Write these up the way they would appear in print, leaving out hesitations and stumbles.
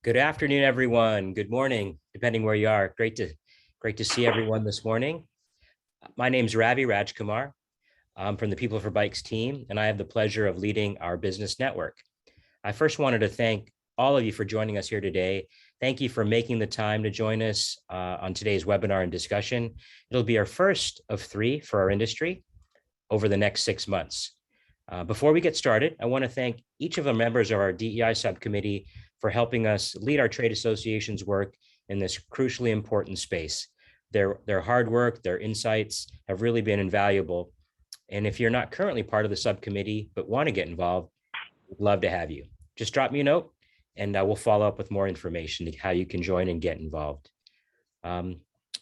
Good afternoon, everyone. Good morning, depending where you are. Great to see everyone this morning. My name is Ravi Rajkumar. I'm from the People for Bikes team, and I have the pleasure of leading our business network. I first wanted to thank all of you for joining us here today. Thank you for making the time to join us on today's webinar and discussion. It'll be our first of 3 for our industry over the next 6 months. Before we get started, I want to thank each of the members of our DEI subcommittee for helping us lead our trade association's work in this crucially important space. Their hard work, their insights have really been invaluable. And if you're not currently part of the subcommittee but want to get involved, we'd love to have you. Just drop me a note and we'll follow up with more information on how you can join and get involved.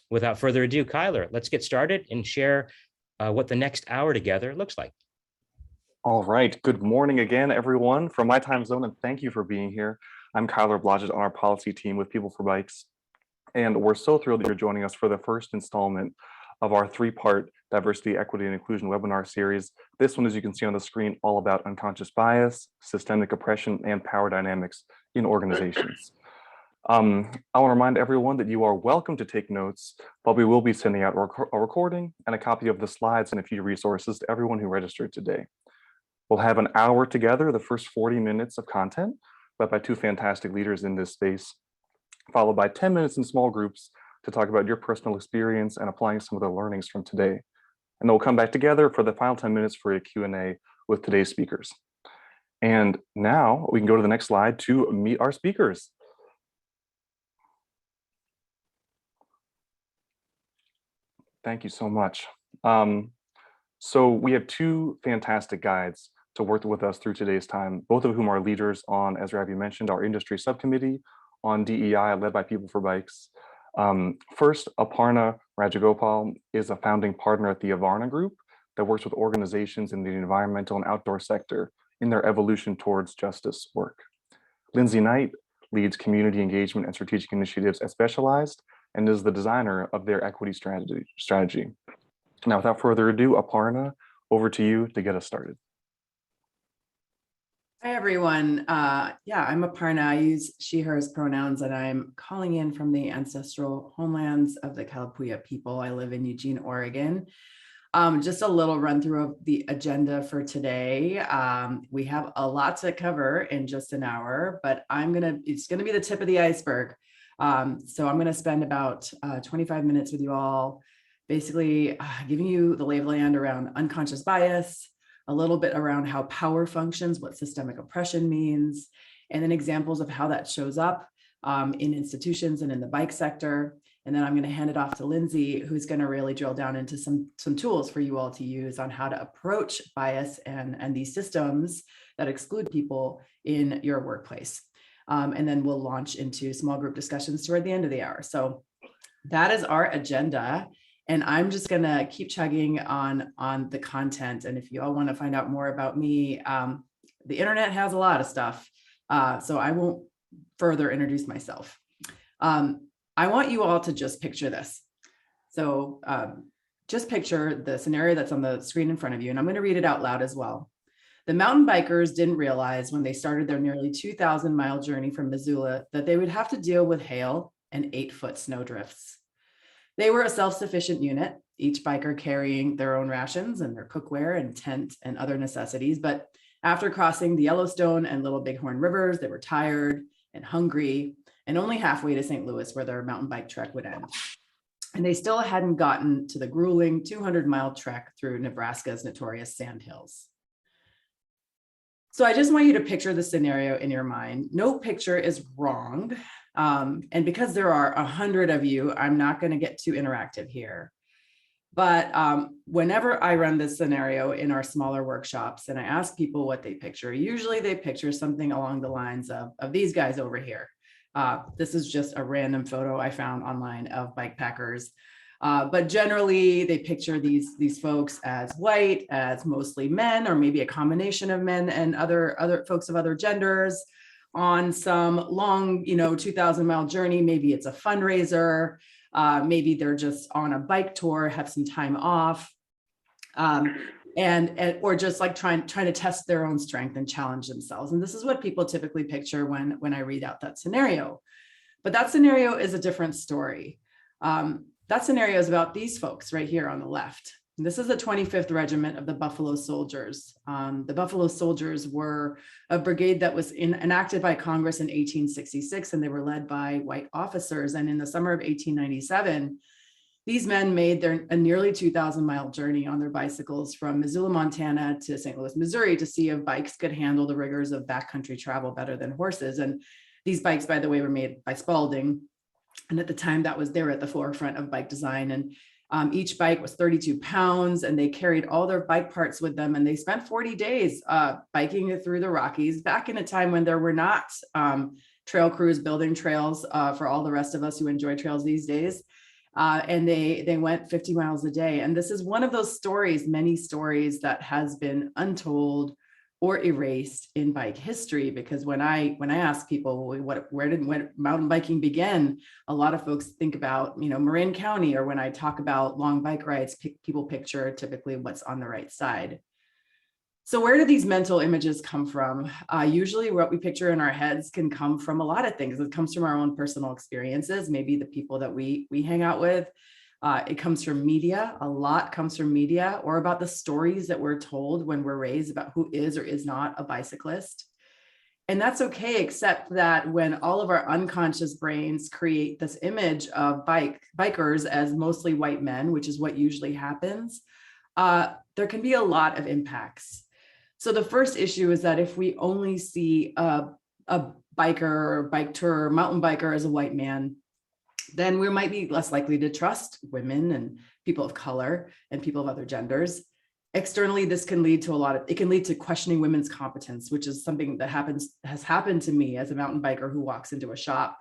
Without further ado, Kyler, let's get started and share what the next hour together looks like. All right. Good morning again, everyone, from my time zone, and thank you for being here. I'm Kyler Blodgett on our policy team with People for Bikes, and we're so thrilled that you're joining us for the first installment of our 3-part diversity, equity, and inclusion webinar series. This one, as you can see on the screen, all about unconscious bias, systemic oppression, and power dynamics in organizations. I want to remind everyone that you are welcome to take notes, but we will be sending out a recording and a copy of the slides and a few resources to everyone who registered today. We'll have an hour together, the first 40 minutes of content, led by 2 fantastic leaders in this space, followed by 10 minutes in small groups to talk about your personal experience and applying some of the learnings from today. And then we'll come back together for the final 10 minutes for a Q&A with today's speakers. And now we can go to the next slide to meet our speakers. Thank you so much. So we have 2 fantastic guides to work with us through today's time, both of whom are leaders on, as Ravi mentioned, our industry subcommittee on DEI led by People for Bikes. First, Aparna Rajagopal is a founding partner at the Avarna Group that works with organizations in the environmental and outdoor sector in their evolution towards justice work. Lindsay Knight leads community engagement and strategic initiatives at Specialized and is the designer of their equity strategy. Now, without further ado, Aparna, over to you to get us started. Hi, everyone. Yeah, I'm Aparna. I use she, hers pronouns, and I'm calling in from the ancestral homelands of the Kalapuya people. I live in Eugene, Oregon. Just a little run through of the agenda for today. We have a lot to cover in just an hour, but it's gonna be the tip of the iceberg. So I'm gonna spend about 25 minutes with you all, basically giving you the lay of the land around unconscious bias, a little bit around how power functions, what systemic oppression means, and then examples of how that shows up in institutions and in the bike sector. And then I'm going to hand it off to Lindsay, who's going to really drill down into some tools for you all to use on how to approach bias and these systems that exclude people in your workplace. And then we'll launch into small group discussions toward the end of the hour. So that is our agenda. And I'm just going to keep chugging on the content. And if you all want to find out more about me, the internet has a lot of stuff. So I won't further introduce myself. I want you all to just picture this. So just picture the scenario that's on the screen in front of you. And I'm going to read it out loud as well. The mountain bikers didn't realize when they started their nearly 2,000-mile journey from Missoula that they would have to deal with hail and 8-foot snowdrifts. They were a self-sufficient unit, each biker carrying their own rations and their cookware and tent and other necessities. But after crossing the Yellowstone and Little Bighorn rivers, they were tired and hungry and only halfway to St. Louis, where their mountain bike trek would end. And they still hadn't gotten to the grueling 200-mile trek through Nebraska's notorious sandhills. So I just want you to picture the scenario in your mind. No picture is wrong. And because there are 100 of you, I'm not going to get too interactive here. But whenever I run this scenario in our smaller workshops and I ask people what they picture, usually they picture something along the lines of these guys over here. This is just a random photo I found online of bike packers. But generally, they picture these folks as white, as mostly men, or maybe a combination of men and other folks of other genders on some long, 2,000-mile journey. Maybe it's a fundraiser. Maybe they're just on a bike tour, have some time off. or just like trying to test their own strength and challenge themselves. And this is what people typically picture when I read out that scenario. But that scenario is a different story. That scenario is about these folks right here on the left. And this is the 25th Regiment of the Buffalo Soldiers. The Buffalo Soldiers were a brigade that was enacted by Congress in 1866, and they were led by white officers. And in the summer of 1897, these men made a nearly 2,000-mile journey on their bicycles from Missoula, Montana to St. Louis, Missouri, to see if bikes could handle the rigors of backcountry travel better than horses. And these bikes, by the way, were made by Spalding. And at the time, they were at the forefront of bike design. And each bike was 32 pounds, and they carried all their bike parts with them. And they spent 40 days biking through the Rockies back in a time when there were not trail crews building trails for all the rest of us who enjoy trails these days. And they went 50 miles a day. And this is one of those stories, many stories, that has been untold or erased in bike history. Because when I ask people, where did mountain biking begin, a lot of folks think about, Marin County, or when I talk about long bike rides, people picture typically what's on the right side. So where do these mental images come from? Usually what we picture in our heads can come from a lot of things. It comes from our own personal experiences, maybe the people that we hang out with. It comes from media. A lot comes from media, or about the stories that we're told when we're raised about who is or is not a bicyclist. And that's okay, except that when all of our unconscious brains create this image of bikers as mostly white men, which is what usually happens, there can be a lot of impacts. So the first issue is that if we only see a biker or bike tour, mountain biker as a white man, then we might be less likely to trust women and people of color and people of other genders. Externally, this can lead to questioning women's competence, which is something that has happened to me as a mountain biker who walks into a shop.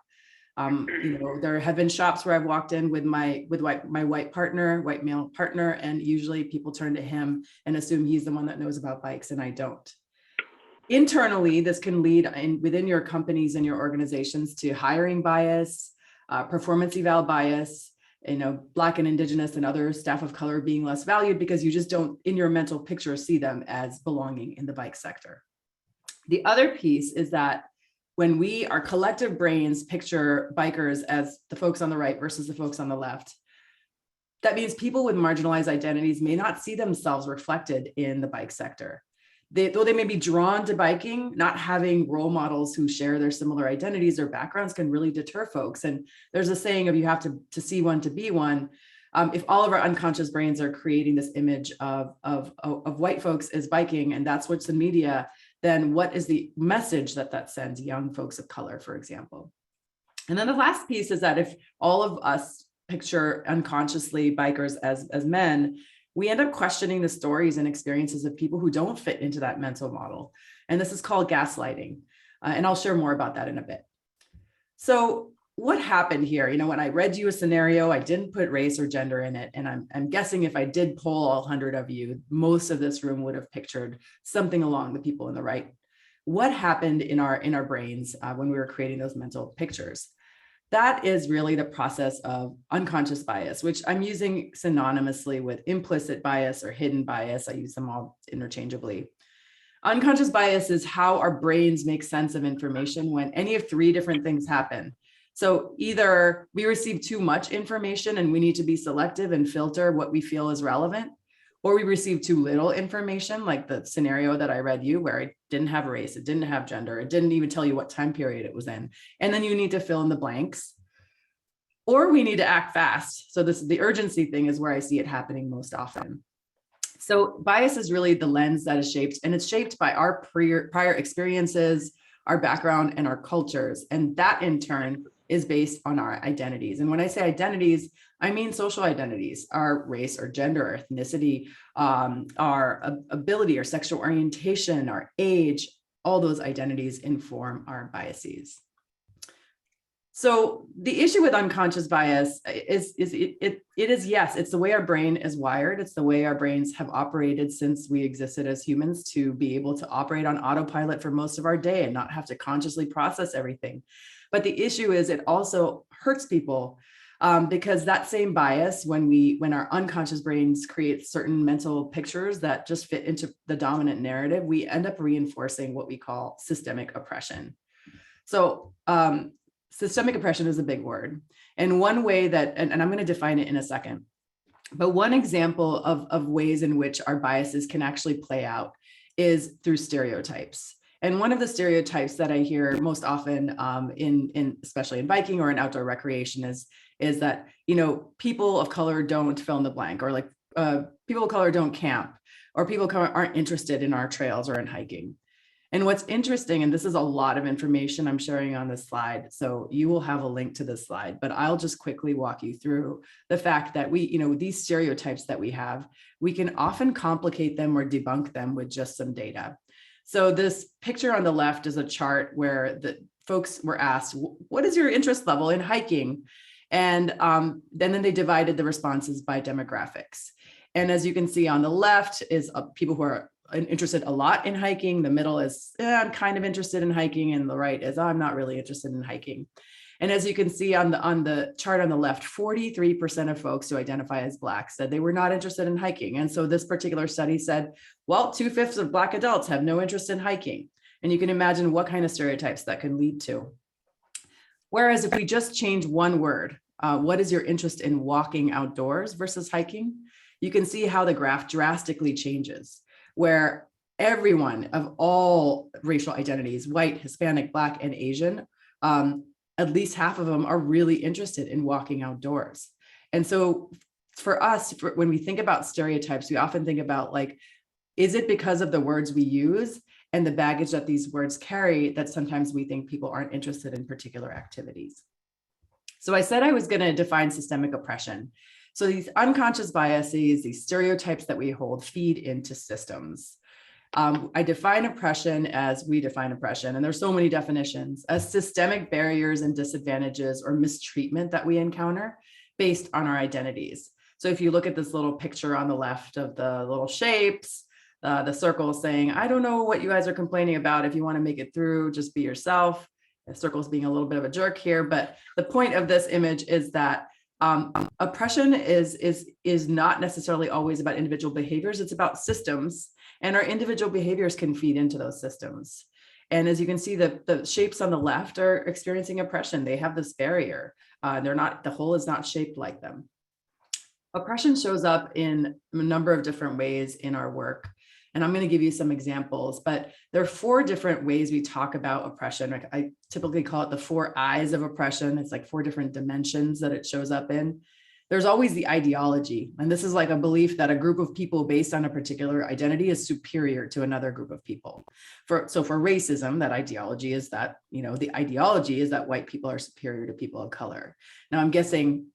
There have been shops where I've walked in with my white male partner, and usually people turn to him and assume he's the one that knows about bikes, and I don't. Internally, this can lead within your companies and your organizations to hiring bias, performance eval bias, Black and Indigenous and other staff of color being less valued because you just don't, in your mental picture, see them as belonging in the bike sector. The other piece is that when our collective brains picture bikers as the folks on the right versus the folks on the left, that means people with marginalized identities may not see themselves reflected in the bike sector. Though they may be drawn to biking, not having role models who share their similar identities or backgrounds can really deter folks. And there's a saying of you have to see one to be one. If all of our unconscious brains are creating this image of white folks as biking, and that's what's in media, then what is the message that sends young folks of color, for example? And then the last piece is that if all of us picture unconsciously bikers as men, we end up questioning the stories and experiences of people who don't fit into that mental model. And this is called gaslighting. And I'll share more about that in a bit. So what happened here? When I read you a scenario, I didn't put race or gender in it. And I'm guessing if I did poll all 100 of you, most of this room would have pictured something along the people on the right. What happened in our brains when we were creating those mental pictures? That is really the process of unconscious bias, which I'm using synonymously with implicit bias or hidden bias. I use them all interchangeably. Unconscious bias is how our brains make sense of information when any of three different things happen. So either we receive too much information and we need to be selective and filter what we feel is relevant, or we receive too little information, like the scenario that I read you, where it didn't have race, it didn't have gender, it didn't even tell you what time period it was in. And then you need to fill in the blanks, or we need to act fast. So the urgency thing is where I see it happening most often. So bias is really the lens that is shaped, and it's shaped by our prior experiences, our background, and our cultures. And that in turn is based on our identities. And when I say identities, I mean social identities, our race or gender, or ethnicity, our ability or sexual orientation, our age, all those identities inform our biases. So the issue with unconscious bias is yes, it's the way our brain is wired. It's the way our brains have operated since we existed as humans, to be able to operate on autopilot for most of our day and not have to consciously process everything. But the issue is it also hurts people. Because that same bias, when our unconscious brains create certain mental pictures that just fit into the dominant narrative, we end up reinforcing what we call systemic oppression. So systemic oppression is a big word. And one way that, and I'm going to define it in a second, but one example of ways in which our biases can actually play out is through stereotypes. And one of the stereotypes that I hear most often especially in biking or in outdoor recreation is that, people of color don't fill in the blank, or like people of color don't camp, or people of color aren't interested in our trails or in hiking. And what's interesting, and this is a lot of information I'm sharing on this slide, so you will have a link to this slide, but I'll just quickly walk you through the fact that these stereotypes that we have, we can often complicate them or debunk them with just some data. So this picture on the left is a chart where the folks were asked, what is your interest level in hiking? And then they divided the responses by demographics. And as you can see on the left is people who are interested a lot in hiking. The middle is, I'm kind of interested in hiking. And the right is, I'm not really interested in hiking. And as you can see on the chart on the left, 43% of folks who identify as Black said they were not interested in hiking. And so this particular study said, well, 2/5 of Black adults have no interest in hiking. And you can imagine what kind of stereotypes that can lead to. Whereas if we just change one word, what is your interest in walking outdoors versus hiking? You can see how the graph drastically changes, where everyone of all racial identities, white, Hispanic, Black, and Asian, at least half of them are really interested in walking outdoors. And so for us, when we think about stereotypes, we often think about is it because of the words we use and the baggage that these words carry that sometimes we think people aren't interested in particular activities? So I said I was going to define systemic oppression. So these unconscious biases, these stereotypes that we hold, feed into systems. I define oppression as we define oppression, and there's so many definitions, as systemic barriers and disadvantages or mistreatment that we encounter based on our identities. So if you look at this little picture on the left of the little shapes, the circle saying, I don't know what you guys are complaining about. If you want to make it through, just be yourself. The circle's being a little bit of a jerk here, but the point of this image is that oppression is not necessarily always about individual behaviors. It's about systems, and our individual behaviors can feed into those systems. And as you can see, the shapes on the left are experiencing oppression. They have this barrier. The whole is not shaped like them. Oppression shows up in a number of different ways in our work. And I'm going to give you some examples, but there are 4 different ways we talk about oppression. I typically call it the 4 eyes of oppression. It's like 4 different dimensions that it shows up in. There's always the ideology. And this is like a belief that a group of people based on a particular identity is superior to another group of people. So for racism, that ideology is that, the ideology is that white people are superior to people of color. Now I'm guessing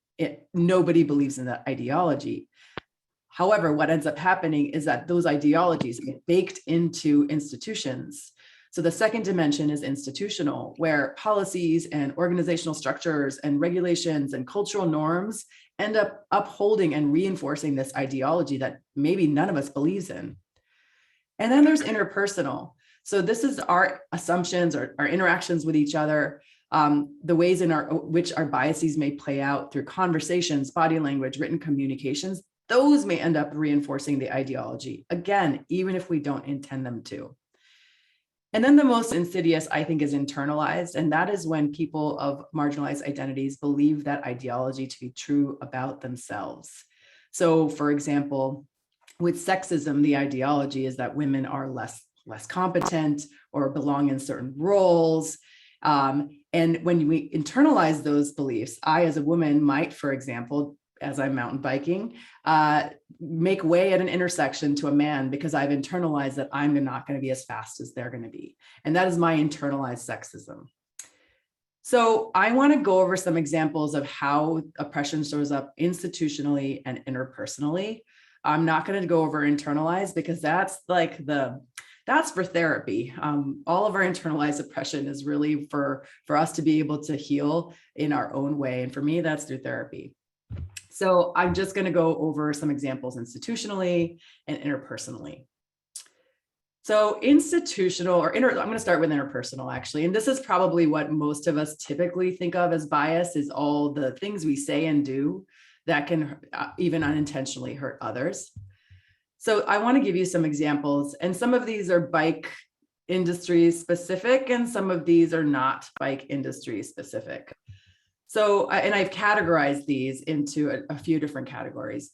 nobody believes in that ideology. However, what ends up happening is that those ideologies get baked into institutions. So the second dimension is institutional, where policies and organizational structures and regulations and cultural norms end up upholding and reinforcing this ideology that maybe none of us believes in. And then there's interpersonal. So this is our assumptions or our interactions with each other, the ways in which our biases may play out through conversations, body language, written communications. Those may end up reinforcing the ideology, again, even if we don't intend them to. And then the most insidious, I think, is internalized. And that is when people of marginalized identities believe that ideology to be true about themselves. So for example, with sexism, the ideology is that women are less competent or belong in certain roles. And when we internalize those beliefs, I, as a woman, might, for example, as I'm mountain biking, make way at an intersection to a man because I've internalized that I'm not going to be as fast as they're going to be. And that is my internalized sexism. So I want to go over some examples of how oppression shows up institutionally and interpersonally. I'm not going to go over internalized because that's for therapy. All of our internalized oppression is really for us to be able to heal in our own way. And for me, that's through therapy. So I'm just going to go over some examples institutionally and interpersonally. So institutional I'm going to start with interpersonal actually. And this is probably what most of us typically think of as bias, is all the things we say and do that can even unintentionally hurt others. So I want to give you some examples, and some of these are bike industry specific and some of these are not bike industry specific. So, and I've categorized these into a few different categories.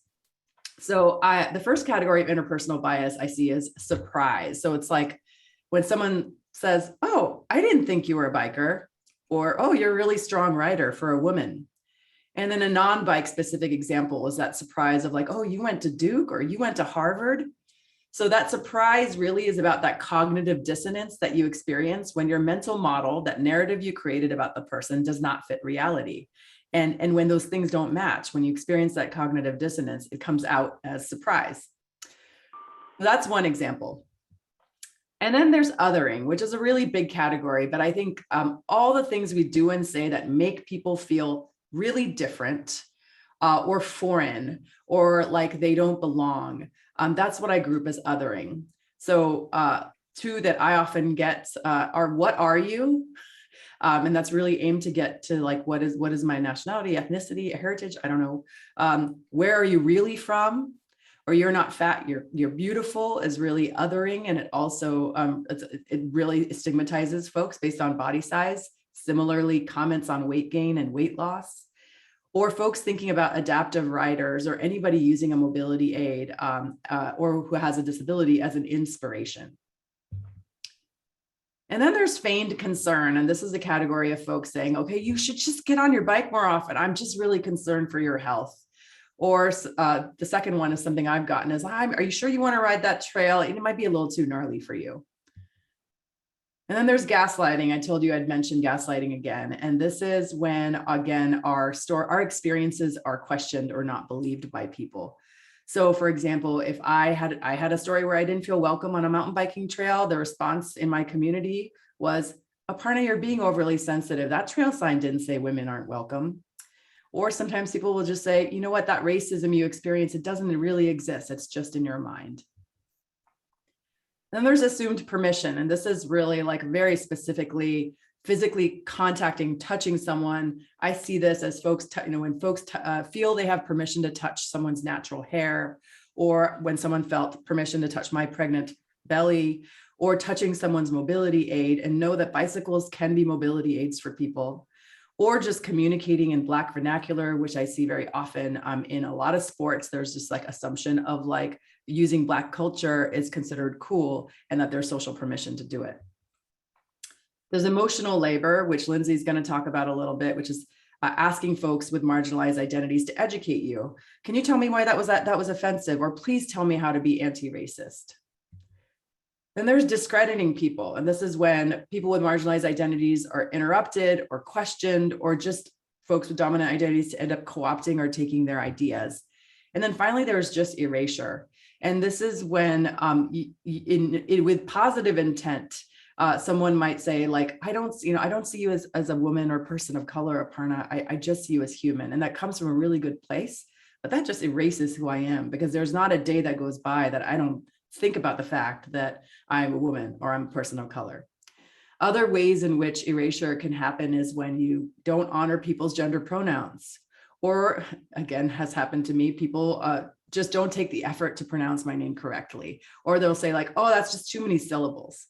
So the first category of interpersonal bias I see is surprise. So it's like when someone says, oh, I didn't think you were a biker, or, oh, you're a really strong rider for a woman. And then a non-bike specific example is that surprise of like, oh, you went to Duke or you went to Harvard. So that surprise really is about that cognitive dissonance that you experience when your mental model, that narrative you created about the person, does not fit reality. And when those things don't match, when you experience that cognitive dissonance, it comes out as surprise. That's one example. And then there's othering, which is a really big category, but I think all the things we do and say that make people feel really different or foreign or like they don't belong, that's what I group as othering. So two that I often get are, what are you? And that's really aimed to get to like, what is my nationality, ethnicity, heritage? I don't know. Where are you really from? Or you're not fat, you're beautiful is really othering. And it also, it really stigmatizes folks based on body size. Similarly, comments on weight gain and weight loss. Or folks thinking about adaptive riders or anybody using a mobility aid or who has a disability as an inspiration. And then there's feigned concern. And this is a category of folks saying, okay, you should just get on your bike more often. I'm just really concerned for your health. Or the second one is something I've gotten is, are you sure you want to ride that trail? It might be a little too gnarly for you. And then there's gaslighting. I told you I'd mention gaslighting again. And this is when, again, our experiences are questioned or not believed by people. So for example, if I had a story where I didn't feel welcome on a mountain biking trail, the response in my community was, Aparna, you're being overly sensitive. That trail sign didn't say women aren't welcome. Or sometimes people will just say, you know what, that racism you experience, it doesn't really exist. It's just in your mind. Then there's assumed permission. And this is really like very specifically physically contacting, touching someone. I see this as folks, when folks feel they have permission to touch someone's natural hair, or when someone felt permission to touch my pregnant belly, or touching someone's mobility aid and know that bicycles can be mobility aids for people, or just communicating in Black vernacular, which I see very often in a lot of sports. There's just like assumption of like using Black culture is considered cool and that there's social permission to do it. There's emotional labor, which Lindsay's going to talk about a little bit, which is asking folks with marginalized identities to educate you. Can you tell me why that was offensive? Or please tell me how to be anti-racist. Then there's discrediting people. And this is when people with marginalized identities are interrupted or questioned, or just folks with dominant identities to end up co-opting or taking their ideas. And then finally, there's just erasure. And this is when with positive intent, someone might say like, I don't see you as a woman or person of color, Aparna. I just see you as human. And that comes from a really good place, but that just erases who I am, because there's not a day that goes by that I don't think about the fact that I'm a woman or I'm a person of color. Other ways in which erasure can happen is when you don't honor people's gender pronouns, or again, has happened to me, people just don't take the effort to pronounce my name correctly, or they'll say like, oh, that's just too many syllables.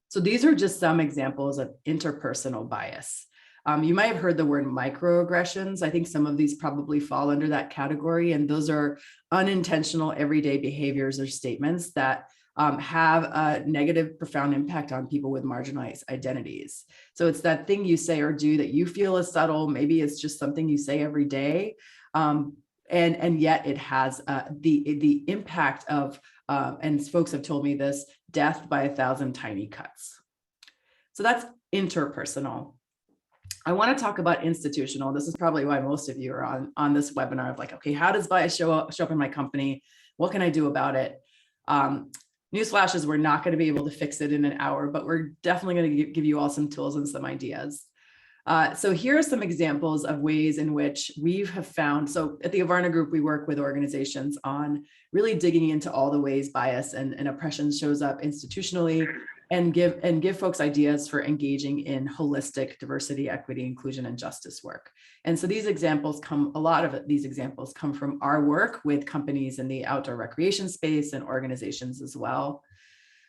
So these are just some examples of interpersonal bias. You might have heard the word microaggressions. I think some of these probably fall under that category. And those are unintentional everyday behaviors or statements that have a negative, profound impact on people with marginalized identities. So it's that thing you say or do that you feel is subtle. Maybe it's just something you say every day. And yet it has the impact of, and folks have told me this, death by 1,000 tiny cuts. So that's interpersonal. I want to talk about institutional. This is probably why most of you are on this webinar of like, okay, how does bias show up in my company? What can I do about it? Newsflash is we're not going to be able to fix it in an hour, but we're definitely going to give you all some tools and some ideas. So here are some examples of ways in which we have found, so at the Avarna Group, we work with organizations on really digging into all the ways bias and oppression shows up institutionally, and give folks ideas for engaging in holistic diversity, equity, inclusion, and justice work. And so these examples a lot of these examples come from our work with companies in the outdoor recreation space and organizations as well.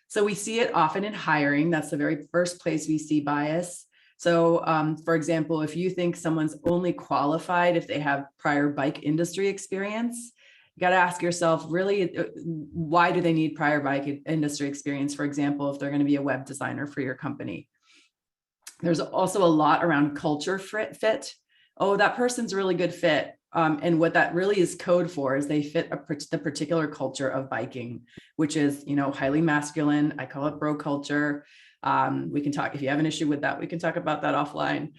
So we see it often in hiring. That's the very first place we see bias. So for example, if you think someone's only qualified if they have prior bike industry experience, you got to ask yourself, really, why do they need prior bike industry experience? For example, if they're going to be a web designer for your company. There's also a lot around culture fit. Oh, that person's a really good fit. And what that really is code for is they fit the particular culture of biking, which is, highly masculine. I call it bro culture. We can talk, if you have an issue with that, we can talk about that offline.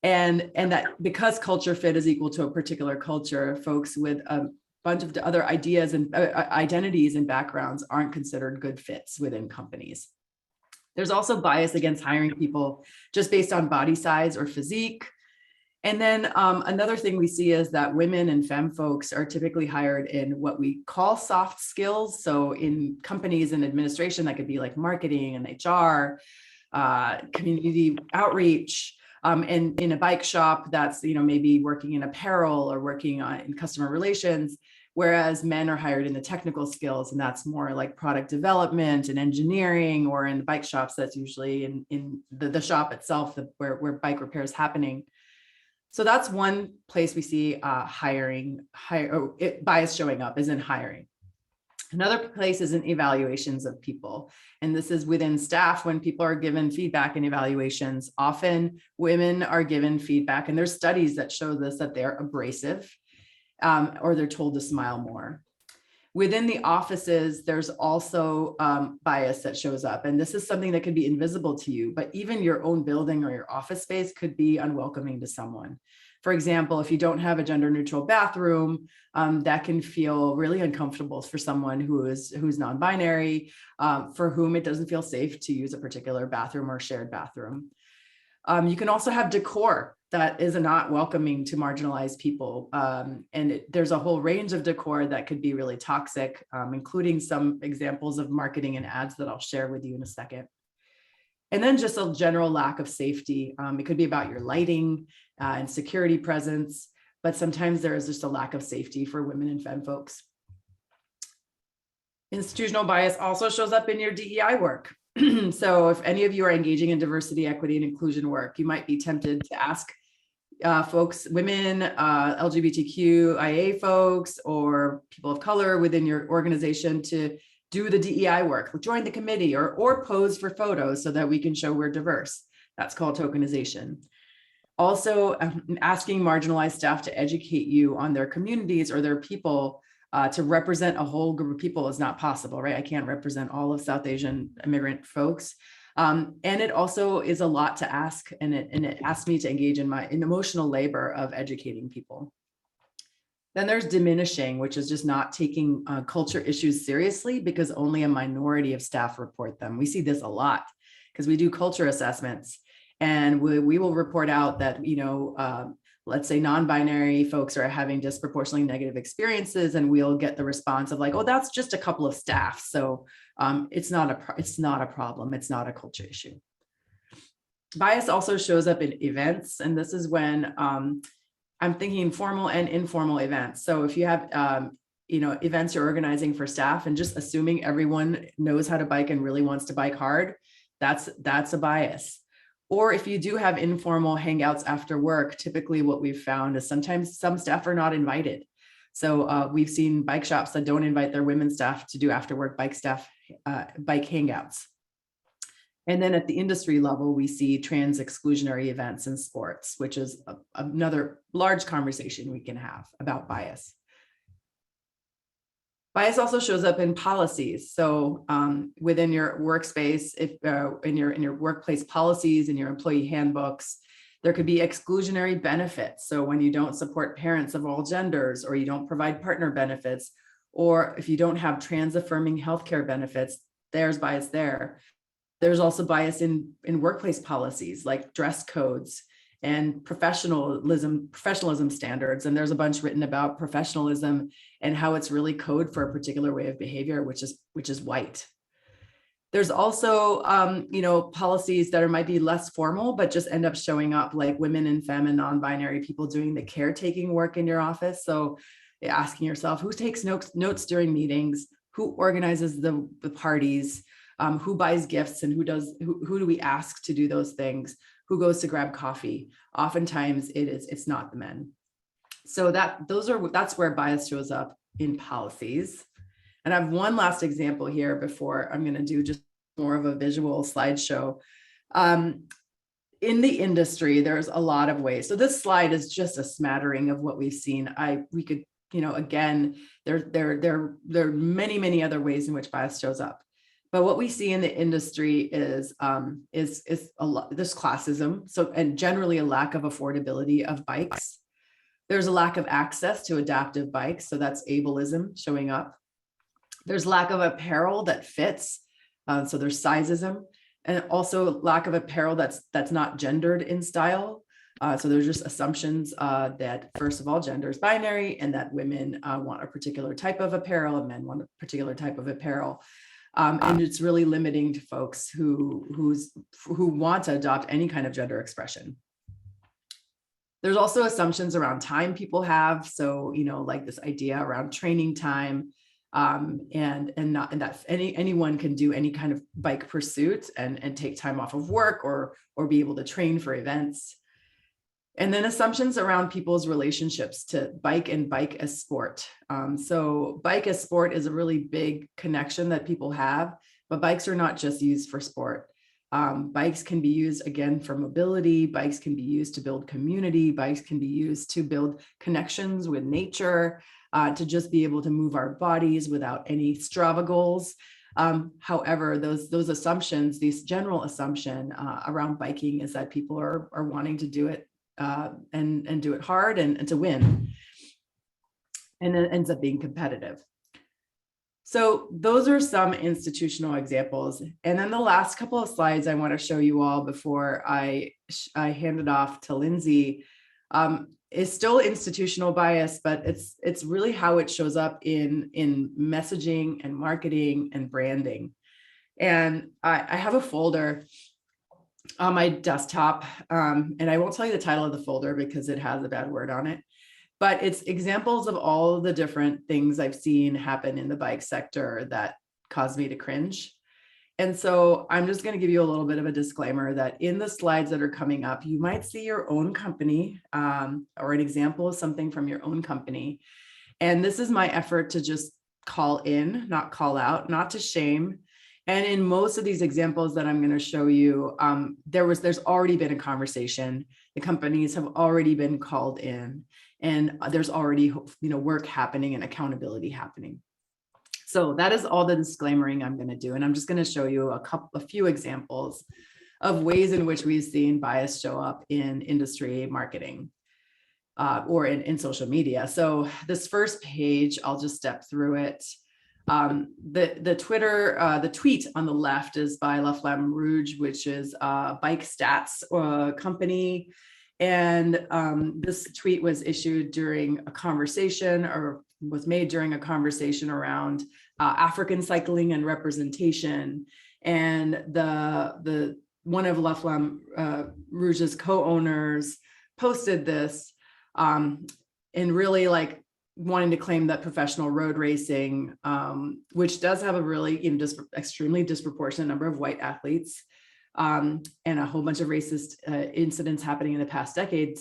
And that because culture fit is equal to a particular culture, folks with a bunch of other ideas and identities and backgrounds aren't considered good fits within companies. There's also bias against hiring people just based on body size or physique. And then another thing we see is that women and femme folks are typically hired in what we call soft skills. So in companies and administration, that could be like marketing and HR, community outreach, and in a bike shop, that's maybe working in apparel or working in customer relations, whereas men are hired in the technical skills, and that's more like product development and engineering, or in the bike shops, that's usually in the shop itself, where bike repair is happening. So that's one place we see bias showing up, is in hiring. Another place is in evaluations of people. And this is within staff. When people are given feedback and evaluations, often women are given feedback, and there's studies that show this, that they're abrasive, or they're told to smile more. Within the offices, there's also bias that shows up. And this is something that could be invisible to you, but even your own building or your office space could be unwelcoming to someone. For example, if you don't have a gender neutral bathroom, that can feel really uncomfortable for someone who's non-binary, for whom it doesn't feel safe to use a particular bathroom or shared bathroom. You can also have decor that is not welcoming to marginalized people. There's a whole range of decor that could be really toxic, including some examples of marketing and ads that I'll share with you in a second. And then just a general lack of safety. It could be about your lighting and security presence, but sometimes there is just a lack of safety for women and femme folks. Institutional bias also shows up in your DEI work. So if any of you are engaging in diversity, equity, and inclusion work, you might be tempted to ask folks, women, LGBTQIA folks, or people of color within your organization to do the DEI work, join the committee, or pose for photos so that we can show we're diverse. That's called tokenization. Also, asking marginalized staff to educate you on their communities or their people to represent a whole group of people is not possible, right? I can't represent all of South Asian immigrant folks. And it also is a lot to ask, and it asks me to engage in emotional labor of educating people. Then there's diminishing, which is just not taking culture issues seriously because only a minority of staff report them. We see this a lot because we do culture assessments, and we will report out that, let's say non-binary folks are having disproportionately negative experiences, and we'll get the response of like, oh, that's just a couple of staff. So it's not a problem. It's not a culture issue. Bias also shows up in events. And this is when I'm thinking formal and informal events. So if you have, events you're organizing for staff and just assuming everyone knows how to bike and really wants to bike hard, that's a bias. Or if you do have informal hangouts after work, typically what we've found is sometimes some staff are not invited. So we've seen bike shops that don't invite their women staff to do after work bike hangouts. And then at the industry level, we see trans exclusionary events in sports, which is another large conversation we can have about bias. Bias also shows up in policies. So within your workspace, if in your workplace policies and your employee handbooks, there could be exclusionary benefits. So when you don't support parents of all genders, or you don't provide partner benefits, or if you don't have trans affirming healthcare benefits, there's bias there. There's also bias in workplace policies like dress codes and professionalism standards. And there's a bunch written about professionalism and how it's really code for a particular way of behavior, which is white. There's also, policies that might be less formal, but just end up showing up, like women and femme and non-binary people doing the caretaking work in your office. So asking yourself, who takes notes during meetings, who organizes the parties, who buys gifts, and who do we ask to do those things? Who goes to grab coffee? Oftentimes it's not the men. So that's where bias shows up in policies. And I have one last example here before I'm going to do just more of a visual slideshow. In the industry, there's a lot of ways. So this slide is just a smattering of what we've seen. We could, again, there are many other ways in which bias shows up. But what we see in the industry is a lot, there's classism. So, and generally a lack of affordability of bikes. There's a lack of access to adaptive bikes. So that's ableism showing up. There's lack of apparel that fits. So there's sizeism, and also lack of apparel that's not gendered in style. So there's just assumptions that, first of all, gender is binary, and that women want a particular type of apparel and men want a particular type of apparel. And it's really limiting to folks who want to adopt any kind of gender expression. There's also assumptions around time people have. So, like this idea around training time, and that anyone can do any kind of bike pursuit and take time off of work or be able to train for events. And then assumptions around people's relationships to bike and bike as sport. So bike as sport is a really big connection that people have, but bikes are not just used for sport. Bikes can be used, again, for mobility. Bikes can be used to build community. Bikes can be used to build connections with nature, to just be able to move our bodies without any Strava goals. However, those assumptions, these general assumption around biking is that people are wanting to do it and do it hard and to win. And it ends up being competitive. So those are some institutional examples. And then the last couple of slides I want to show you all before I hand it off to Lindsay is still institutional bias, but it's really how it shows up in messaging and marketing and branding. And I have a folder on my desktop, and I won't tell you the title of the folder because it has a bad word on it, but it's examples of all the different things I've seen happen in the bike sector that caused me to cringe. And so I'm just going to give you a little bit of a disclaimer that in the slides that are coming up, you might see your own company or an example of something from your own company. And this is my effort to just call in, not call out, not to shame. And in most of these examples that I'm going to show you, there's already been a conversation. The companies have already been called in, and there's already work happening and accountability happening. So that is all the disclaimering I'm going to do. And I'm just going to show you a few examples of ways in which we've seen bias show up in industry marketing or in social media. So this first page, I'll just step through it. The tweet on the left is by La Flamme Rouge, which is a bike stats company. And this tweet was issued during a conversation, or was made during a conversation around African cycling and representation. And the one of La Flamme Rouge's co-owners posted this and really wanting to claim that professional road racing, which does have a really just extremely disproportionate number of white athletes, and a whole bunch of racist incidents happening in the past decade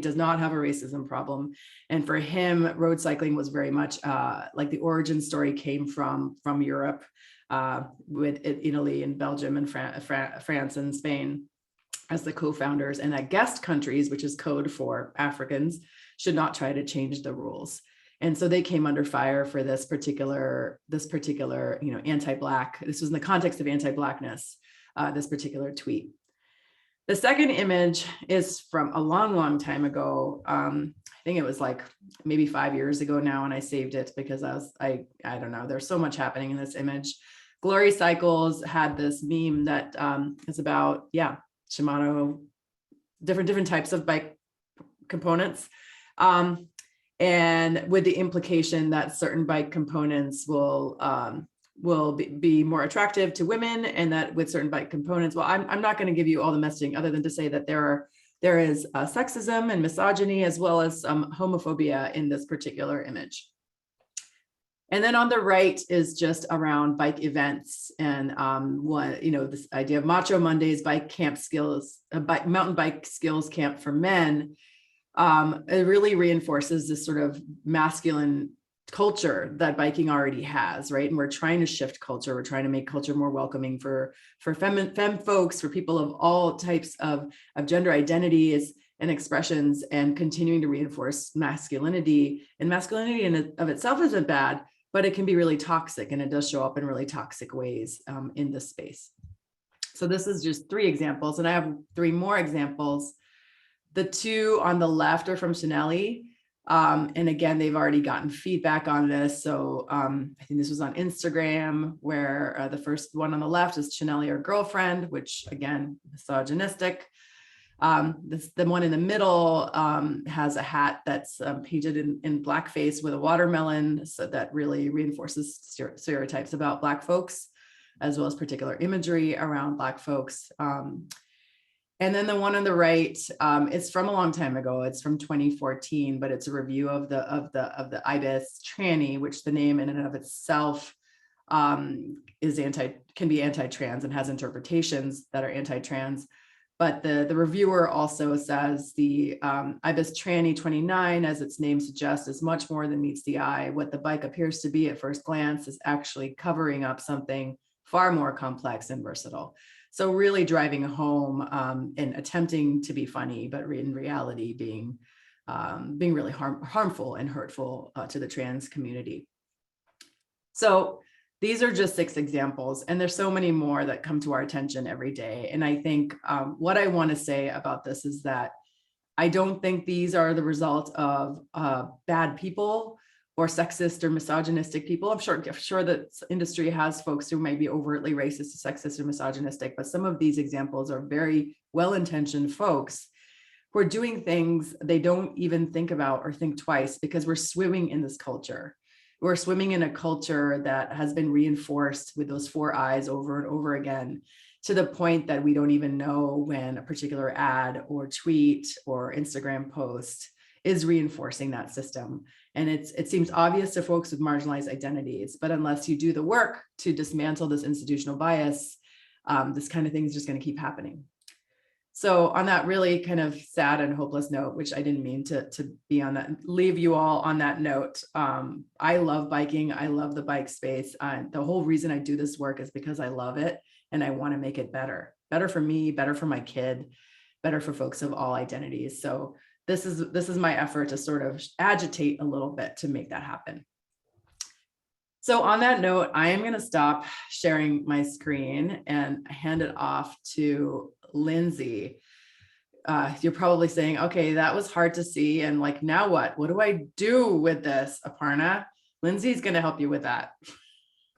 does not have a racism problem. And for him, road cycling was very much the origin story came from Europe, with Italy and Belgium and France and Spain as the co-founders, and that guest countries, which is code for Africans, should not try to change the rules. And so they came under fire for this particular anti-Black, this was in the context of anti-Blackness, this particular tweet. The second image is from a long time ago. I think it was maybe 5 years ago now, and I saved it because I don't know, there's so much happening in this image. Glory Cycles had this meme that is about, Shimano, different types of bike components. And with the implication that certain bike components will be more attractive to women, and that with certain bike components, well, I'm not going to give you all the messaging other than to say that there is sexism and misogyny, as well as homophobia in this particular image. And then on the right is just around bike events and this idea of Macho Mondays, bike camp skills, mountain bike skills camp for men. It really reinforces this sort of masculine culture that biking already has, right? And we're trying to shift culture. We're trying to make culture more welcoming for femme folks, for people of all types of gender identities and expressions, and continuing to reinforce masculinity. And masculinity in of itself isn't bad, but it can be really toxic, and it does show up in really toxic ways in this space. So this is just 3 examples, and I have 3 more examples. The 2 on the left are from Chanelli. And again, they've already gotten feedback on this. So I think this was on Instagram, where the first one on the left is Chanelli or girlfriend, which again, misogynistic. The one in the middle has a hat that's painted in blackface with a watermelon. So that really reinforces stereotypes about Black folks, as well as particular imagery around Black folks. And then the one on the right, it's from a long time ago. It's from 2014, but it's a review of the IBIS tranny, which the name in and of itself can be anti-trans and has interpretations that are anti-trans. But the reviewer also says the IBIS tranny 29, as its name suggests, is much more than meets the eye. What the bike appears to be at first glance is actually covering up something far more complex and versatile. So really driving home and attempting to be funny, but in reality being really harmful and hurtful to the trans community. So these are just 6 examples, and there's so many more that come to our attention every day. And I think what I want to say about this is that I don't think these are the result of bad people or sexist or misogynistic people. I'm sure that industry has folks who might be overtly racist, sexist, or misogynistic, but some of these examples are very well-intentioned folks who are doing things they don't even think about or think twice, because we're swimming in this culture. We're swimming in a culture that has been reinforced with those 4 eyes over and over again, to the point that we don't even know when a particular ad or tweet or Instagram post is reinforcing that system. And it seems obvious to folks with marginalized identities, but unless you do the work to dismantle this institutional bias, this kind of thing is just going to keep happening. So on that really kind of sad and hopeless note, which I didn't mean to be on that, leave you all on that note. I love biking. I love the bike space. The whole reason I do this work is because I love it, and I want to make it better for me, better for my kid, better for folks of all identities. So this is my effort to sort of agitate a little bit to make that happen. So on that note, I am going to stop sharing my screen and hand it off to Lindsay. You're probably saying, okay, that was hard to see. And like, now what? What do I do with this, Aparna? Lindsay's going to help you with that.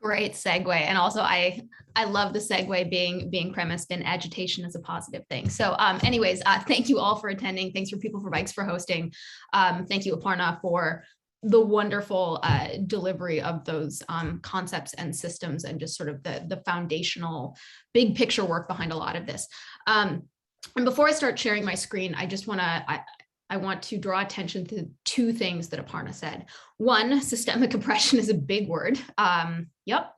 Great segue. And also I love the segue being premised in agitation as a positive thing. So anyways, thank you all for attending. Thanks for PeopleForBikes for hosting. Thank you, Aparna, for the wonderful delivery of those concepts and systems, and just sort of the foundational big picture work behind a lot of this. And before I start sharing my screen, I want to draw attention to 2 things that Aparna said. 1, systemic oppression is a big word. Yep.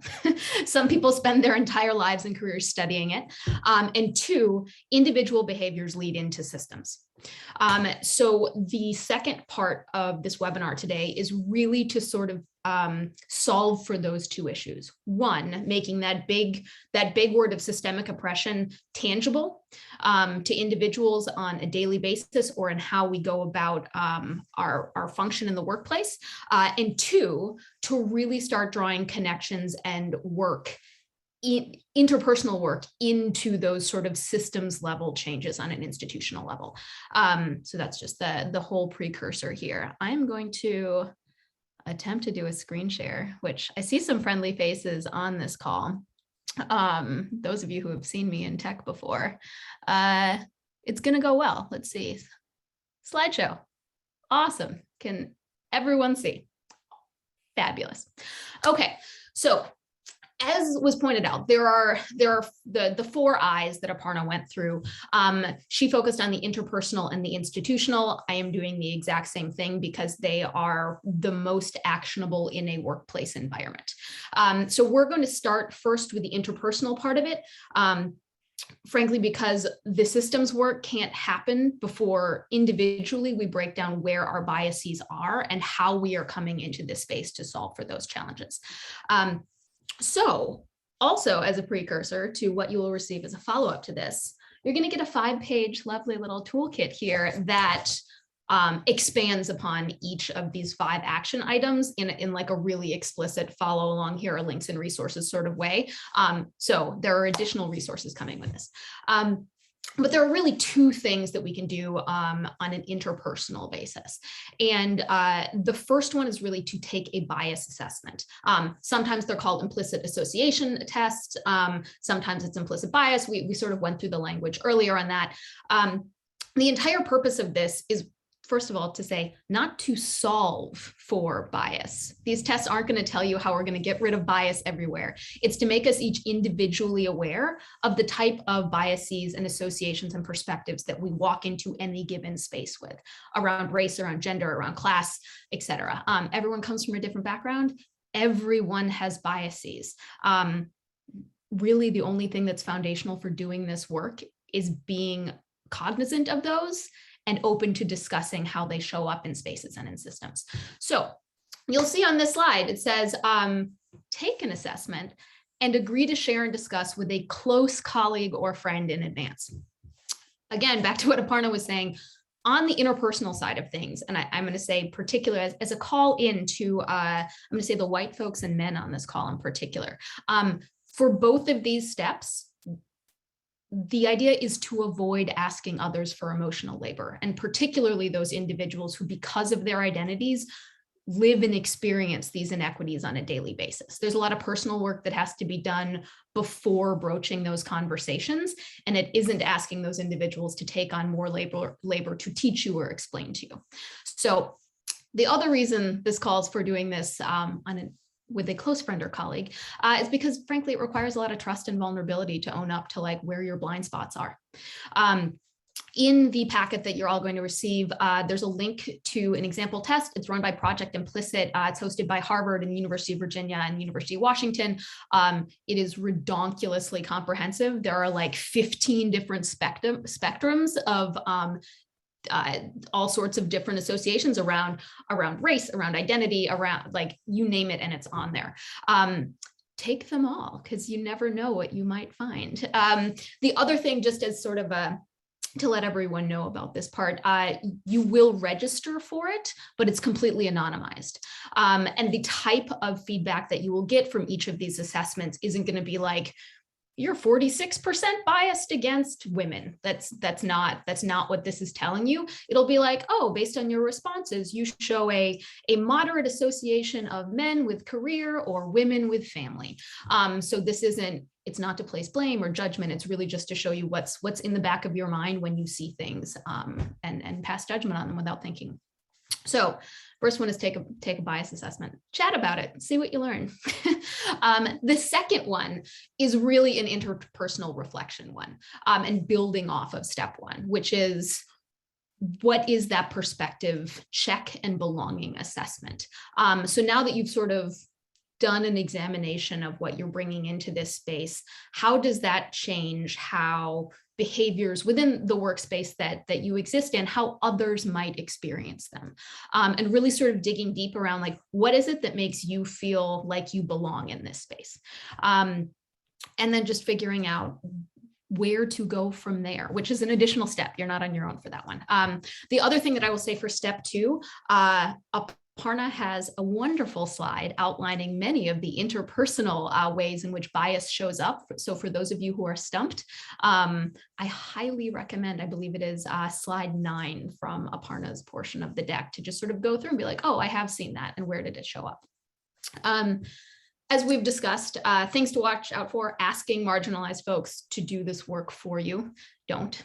Some people spend their entire lives and careers studying it. And 2, individual behaviors lead into systems. So the second part of this webinar today is really to sort of solve for those 2 issues. 1, making that big word of systemic oppression tangible to individuals on a daily basis, or in how we go about our function in the workplace. And 2, to really start drawing connections and work, interpersonal work, into those sort of systems level changes on an institutional level. So that's just the whole precursor here. I'm going to attempt to do a screen share, which I see some friendly faces on this call. Those of you who have seen me in tech before, it's going to go well. Let's see. Slideshow. Awesome. Can everyone see? Fabulous. Okay, so as was pointed out, there are the 4 I's that Aparna went through. She focused on the interpersonal and the institutional. I am doing the exact same thing because they are the most actionable in a workplace environment. So we're going to start first with the interpersonal part of it. Frankly, because the systems work can't happen before individually we break down where our biases are and how we are coming into this space to solve for those challenges. So also as a precursor to what you will receive as a follow-up to this, you're going to get a 5-page lovely little toolkit here that expands upon each of these 5 action items in like a really explicit follow along, here are links and resources sort of way. So there are additional resources coming with this. But there are really 2 things that we can do on an interpersonal basis. And the first one is really to take a bias assessment. Sometimes they're called implicit association tests. Sometimes it's implicit bias. We sort of went through the language earlier on that. The entire purpose of this is, first of all, to say not to solve for bias. These tests aren't going to tell you how we're going to get rid of bias everywhere. It's to make us each individually aware of the type of biases and associations and perspectives that we walk into any given space with, around race, around gender, around class, etc. Everyone comes from a different background. Everyone has biases. Really, the only thing that's foundational for doing this work is being cognizant of those and open to discussing how they show up in spaces and in systems. So you'll see on this slide, it says, take an assessment and agree to share and discuss with a close colleague or friend in advance. Again, back to what Aparna was saying, on the interpersonal side of things, and I'm going to say particular as a call in to, I'm going to say the white folks and men on this call in particular. For both of these steps, the idea is to avoid asking others for emotional labor, and particularly those individuals who, because of their identities, live and experience these inequities on a daily basis. There's a lot of personal work that has to be done before broaching those conversations, and it isn't asking those individuals to take on more labor to teach you or explain to you. So the other reason this calls for doing this with a close friend or colleague is because, frankly, it requires a lot of trust and vulnerability to own up to like where your blind spots are. In the packet that you're all going to receive, there's a link to an example test. It's run by Project Implicit. It's hosted by Harvard and University of Virginia and University of Washington. It is redonkulously comprehensive. There are like 15 different spectrums of all sorts of different associations around race, around identity, around like you name it, and it's on there. Take them all, because you never know what you might find. The other thing, just as sort of to let everyone know about this part, you will register for it, but it's completely anonymized. And the type of feedback that you will get from each of these assessments isn't going to be like, you're 46% biased against women. That's not what this is telling you. It'll be like, oh, based on your responses, you show a moderate association of men with career or women with family. So it's not to place blame or judgment. It's really just to show you what's in the back of your mind when you see things and pass judgment on them without thinking. So first one is take a bias assessment, chat about it, see what you learn. The second one is really an interpersonal reflection one, and building off of step 1, which is, what is that perspective check and belonging assessment? So now that you've sort of done an examination of what you're bringing into this space, how does that change how behaviors within the workspace that you exist in, how others might experience them, and really sort of digging deep around like, what is it that makes you feel like you belong in this space? And then just figuring out where to go from there, which is an additional step. You're not on your own for that one. The other thing that I will say for step 2, Aparna has a wonderful slide outlining many of the interpersonal ways in which bias shows up. So for those of you who are stumped, I highly recommend, I believe it is slide 9 from Aparna's portion of the deck, to just sort of go through and be like, oh, I have seen that, and where did it show up? as we've discussed, things to watch out for: asking marginalized folks to do this work for you. Don't.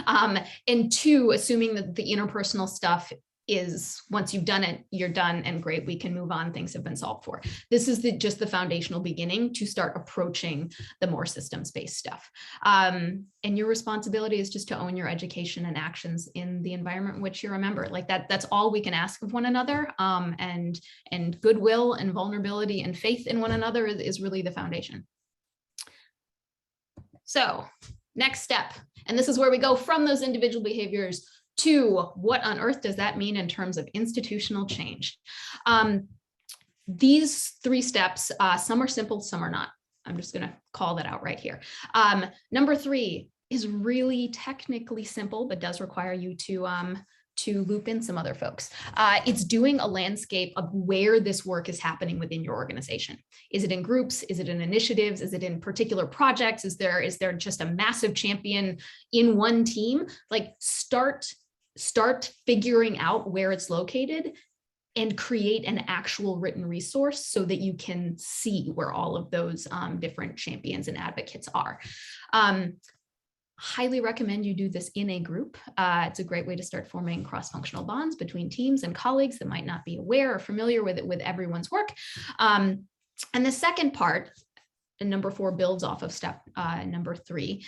And 2, assuming that the interpersonal stuff is, once you've done it, you're done and great, we can move on, things have been solved for. This is just the foundational beginning to start approaching the more systems-based stuff. And your responsibility is just to own your education and actions in the environment in which you're a member. Like that's all we can ask of one another. And goodwill and vulnerability and faith in one another is really the foundation. So next step, and this is where we go from those individual behaviors to what on earth does that mean in terms of institutional change? These 3 steps, some are simple, some are not. I'm just going to call that out right here. Number 3 is really technically simple, but does require you to loop in some other folks. It's doing a landscape of where this work is happening within your organization. Is it in groups? Is it in initiatives? Is it in particular projects? Is there just a massive champion in one team? Like start figuring out where it's located and create an actual written resource so that you can see where all of those different champions and advocates are. Highly recommend you do this in a group. It's a great way to start forming cross-functional bonds between teams and colleagues that might not be aware or familiar with it, with everyone's work. And the second part, and number 4 builds off of step number 3,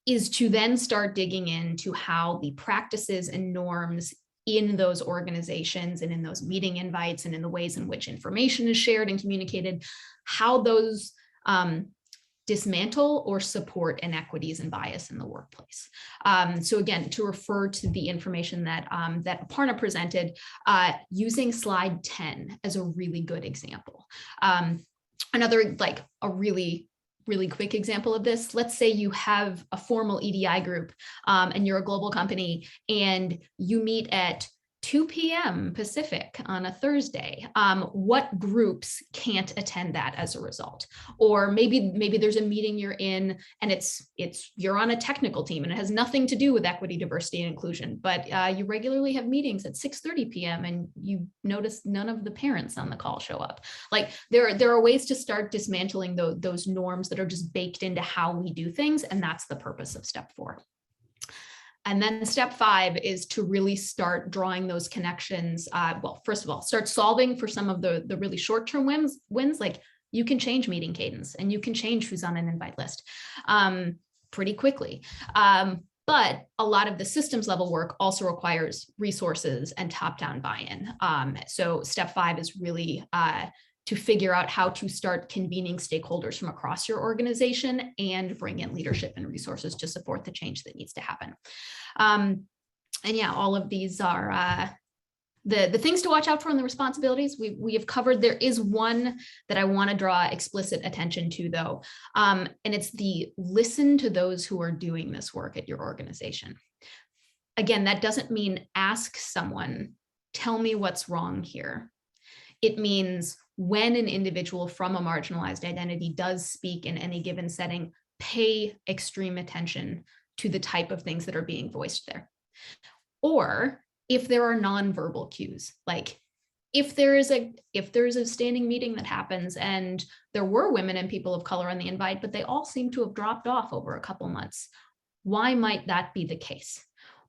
is to then start digging into how the practices and norms in those organizations and in those meeting invites and in the ways in which information is shared and communicated, how those dismantle or support inequities and bias in the workplace. So again, to refer to the information that Aparna presented, using slide 10 as a really good example. Another, like a really quick example of this, let's say you have a formal EDI group and you're a global company and you meet at 2 p.m. Pacific on a Thursday. What groups can't attend that as a result? Or maybe there's a meeting you're in and you're on a technical team and it has nothing to do with equity, diversity, and inclusion, but you regularly have meetings at 6:30 p.m. and you notice none of the parents on the call show up. Like there are ways to start dismantling those norms that are just baked into how we do things, and that's the purpose of step 4. And then step 5 is to really start drawing those connections. Well, first of all, start solving for some of the really short-term wins, like you can change meeting cadence and you can change who's on an invite list pretty quickly. But a lot of the systems level work also requires resources and top-down buy-in. So step 5 is really to figure out how to start convening stakeholders from across your organization and bring in leadership and resources to support the change that needs to happen. And yeah, all of these are the things to watch out for and the responsibilities we have covered. There is one that I want to draw explicit attention to though, and it's the listen to those who are doing this work at your organization. Again, that doesn't mean ask someone, tell me what's wrong here. It means when an individual from a marginalized identity does speak in any given setting, pay extreme attention to the type of things that are being voiced there. Or if there are nonverbal cues, like if there is a standing meeting that happens and there were women and people of color on the invite, but they all seem to have dropped off over a couple months, why might that be the case?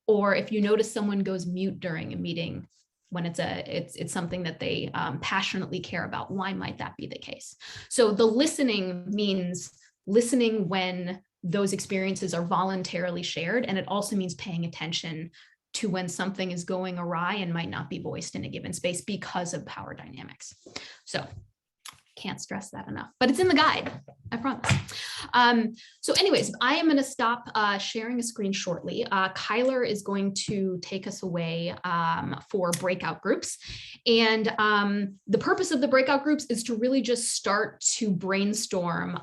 Or if you notice someone goes mute during a meeting, when it's something that they passionately care about, why might that be the case? So the listening means listening when those experiences are voluntarily shared, and it also means paying attention to when something is going awry and might not be voiced in a given space because of power dynamics. So can't stress that enough, but it's in the guide, I promise. So anyways, I am going to stop sharing a screen shortly. Kyler is going to take us away for breakout groups. And the purpose of the breakout groups is to really just start to brainstorm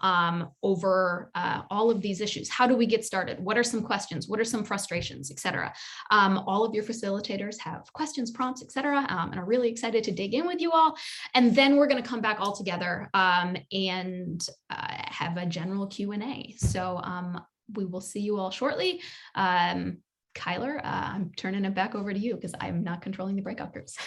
over all of these issues. How do we get started? What are some questions? What are some frustrations, et cetera? All of your facilitators have questions, prompts, et cetera, and are really excited to dig in with you all. And then we're going to come back all together and have a general Q&A. So we will see you all shortly. Kyler, I'm turning it back over to you because I'm not controlling the breakout groups.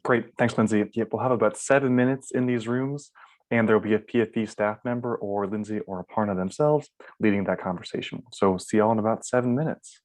Great, thanks, Lindsay. Yep, we'll have about 7 minutes in these rooms. and there will be a PFB staff member or Lindsay or Aparna themselves leading that conversation. So see y'all in about 7 minutes.